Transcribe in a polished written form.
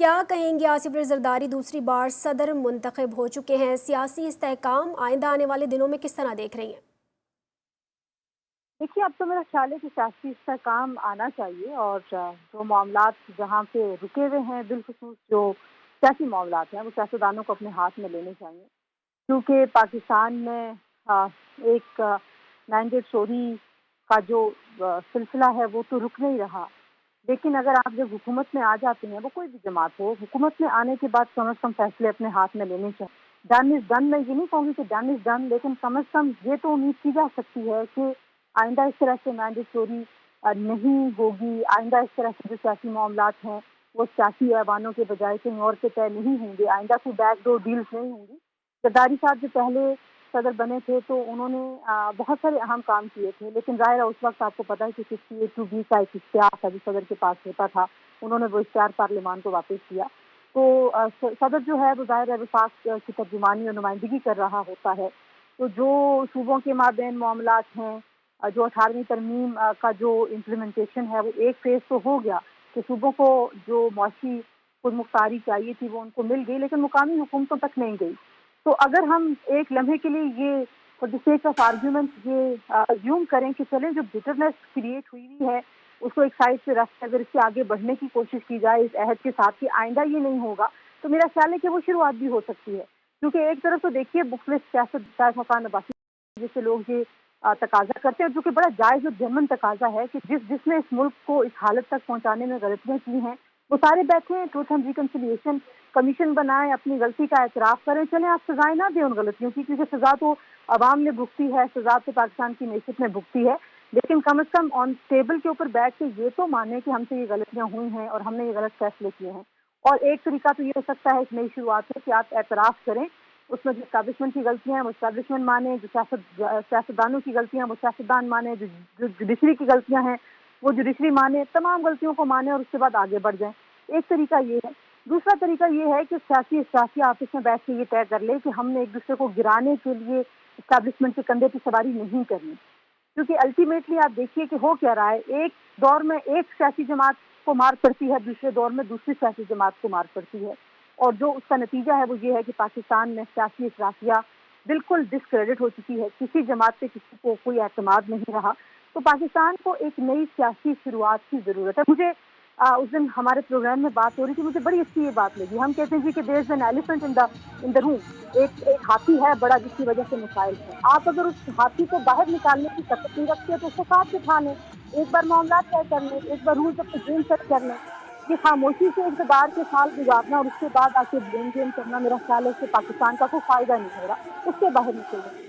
کیا کہیں گے آصف زرداری دوسری بار صدر منتخب ہو چکے ہیں، سیاسی استحکام آئندہ آنے والے دنوں میں کس طرح دیکھ رہی ہیں؟ دیکھیے اب تو میرا خیال ہے کہ سیاسی استحکام آنا چاہیے اور جو معاملات جہاں پہ رکے ہوئے ہیں بالخصوص جو سیاسی معاملات ہیں وہ سیاستدانوں کو اپنے ہاتھ میں لینے چاہیے، کیونکہ پاکستان میں ایک مینڈیٹ چوری کا جو سلسلہ ہے وہ تو رک نہیں رہا، لیکن اگر آپ جب حکومت میں آ جاتے ہیں، وہ کوئی بھی جماعت ہو، حکومت میں آنے کے بعد کم از کم فیصلے اپنے ہاتھ میں لینے چاہیے۔ ڈن از ڈن، میں یہ نہیں کہوں گی کہ ڈن از ڈن، لیکن کم از کم یہ تو امید کی جا سکتی ہے کہ آئندہ اس طرح سے مینڈیٹ چوری نہیں ہوگی، آئندہ اس طرح سے جو سیاسی معاملات ہیں وہ سیاسی ایوانوں کے بجائے کہیں اور سے طے نہیں ہوں گے، آئندہ کوئی بیک ڈور ڈیلز نہیں ہوں گی۔ زرداری صاحب جو پہلے صدر بنے تھے تو انہوں نے بہت سارے اہم کام کیے تھے، لیکن ظاہر ہے اس وقت آپ کو پتہ ہے کہ 68(2)B کا ایک اختیار تھا جو صدر کے پاس ہوتا تھا، انہوں نے وہ اختیار پارلیمان کو واپس کیا، تو صدر جو ہے وہ ظاہر ہے وفاق کی ترجمانی اور نمائندگی کر رہا ہوتا ہے، تو جو صوبوں کے مابین معاملات ہیں، جو 18ویں ترمیم کا جو امپلیمنٹیشن ہے وہ ایک فیز تو ہو گیا کہ صوبوں کو جو معاشی خود مختاری چاہیے تھی وہ ان کو مل گئی، لیکن مقامی حکومتوں تک نہیں گئی۔ تو اگر ہم ایک لمحے کے لیے یہ for the sake of argument یہ ازیوم کریں کہ چلیں جو بٹرنیس کریٹ ہوئی ہے اس کو ایک سائڈ پہ رکھ کے اگر اس سے آگے بڑھنے کی کوشش کی جائے اس عہد کے ساتھ کہ آئندہ یہ نہیں ہوگا، تو میرا خیال ہے کہ وہ شروعات بھی ہو سکتی ہے، کیونکہ ایک طرف تو دیکھیے مختلف سیاست مکان نباسی جیسے لوگ یہ تقاضا کرتے ہیں جو کہ بڑا جائز اور جرمن تقاضا ہے کہ جس نے اس ملک کو اس حالت تک پہنچانے میں غلطیاں کی ہیں وہ سارے بیٹھے ہیں، ٹروتھ اینڈ ریکنسیلیشن کمیشن بنائیں، اپنی غلطی کا اعتراف کریں، چلیں آپ سزائیں نہ دیں ان غلطیوں کی، کیونکہ سزا تو عوام نے بھگتی ہے، سزا تو پاکستان کی معیشت نے بھگتی ہے، لیکن کم از کم آن ٹیبل کے اوپر بیٹھ کے یہ تو مانیں کہ ہم سے یہ غلطیاں ہوئی ہیں اور ہم نے یہ غلط فیصلے کیے ہیں۔ اور ایک طریقہ تو یہ ہو سکتا ہے ایک نئی شروعات ہے کہ آپ اعتراف کریں، اس میں جو اسٹیبلشمنٹ کی غلطیاں ہیں وہ اسٹیبلشمنٹ مانیں، جو سیاستدانوں کی غلطیاں ہیں وہ سیاستدان مانیں، جو جوڈیشری کی غلطیاں ہیں وہ جوڈیشری مانے، تمام غلطیوں کو مانیں اور اس کے بعد آگے بڑھ جائیں۔ ایک طریقہ یہ ہے۔ دوسرا طریقہ یہ ہے کہ سیاسی آفس میں بیٹھ کے یہ طے کر لے کہ ہم نے ایک دوسرے کو گرانے کے لیے اسٹیبلشمنٹ کے کندھے کی سواری نہیں کرنی، کیونکہ الٹیمیٹلی آپ دیکھیے کہ ہو کیا رہا ہے، ایک دور میں ایک سیاسی جماعت کو مار پڑتی ہے، دوسرے دور میں دوسری سیاسی جماعت کو مار پڑتی ہے، اور جو اس کا نتیجہ ہے وہ یہ ہے کہ پاکستان میں سیاسی اشرافیہ بالکل ڈسکریڈٹ ہو چکی ہے، کسی جماعت پہ کسی کو کوئی اعتماد نہیں رہا، تو پاکستان کو ایک نئی سیاسی شروعات کی ضرورت ہے۔ مجھے اس دن ہمارے پروگرام میں بات ہو رہی تھی، مجھے بڑی اچھی یہ بات لگی، ہم کہتے ہیں جی کہ دیر از این ایلیفنٹ ان دا روم، ایک ہاتھی ہے بڑا جس کی وجہ سے مسائل ہیں، آپ اگر اس ہاتھی کو باہر نکالنے کی طاقت نہیں رکھتے تو اس کو ساتھ بٹھا لیں، ایک بار معاملات طے کر لیں، ایک بار rules of the game set کر لیں، یہ خاموشی سے اقتدار کے سال گزارنا اور اس کے بعد آ کے بلیم گیم کرنا میرا خیال ہے کہ پاکستان کا کوئی فائدہ نہیں ہو رہا، اس سے باہر نکلیں۔